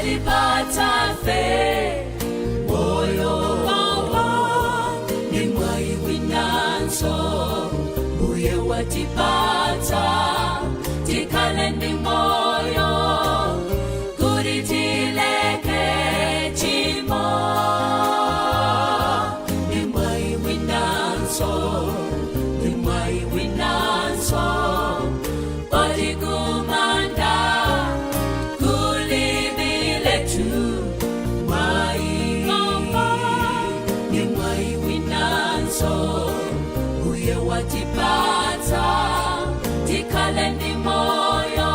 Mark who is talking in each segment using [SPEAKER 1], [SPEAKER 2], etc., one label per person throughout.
[SPEAKER 1] Chalipata fe moyo ni mwai winanso buye watipata tikalendi moyo kuritileke chimo ni mwai winanso Padikumanda kulibile tu ni mwai winanso uye watipata tikalendi moyo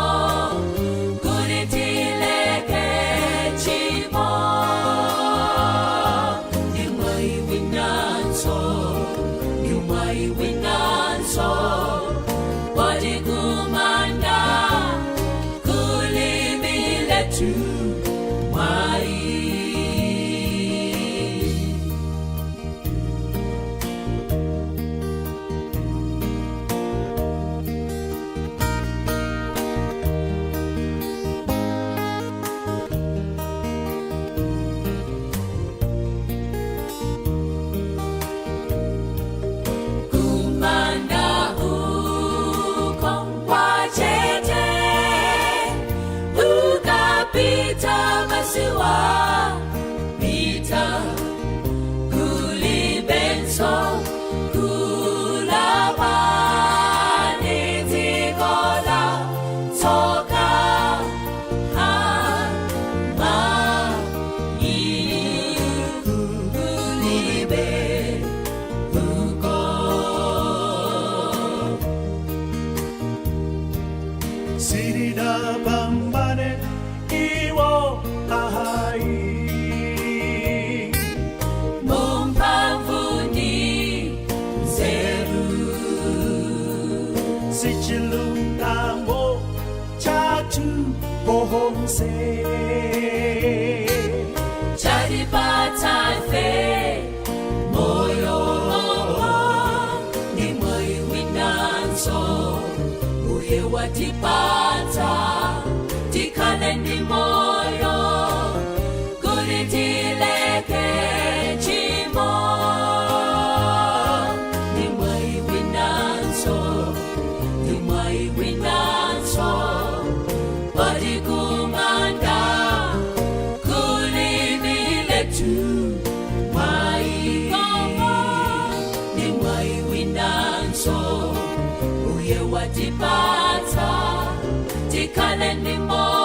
[SPEAKER 1] kuritileke chimo ni mwai winanso Padikumanda kulibile tu Pita kulibenso kulabane tikola toka ma kulibe uko
[SPEAKER 2] Sirida bambane iwo ahai
[SPEAKER 1] Mumpavuni zeru
[SPEAKER 2] Sichilungambo chatu bohomse
[SPEAKER 1] Chalipata fe moyo ni mwai winanso uye watipata tikalendi moyo kuritileke chimo ni mwai winanso Padikumanda kulibile tu ni mwai winanso uye watipata tikalendi moyo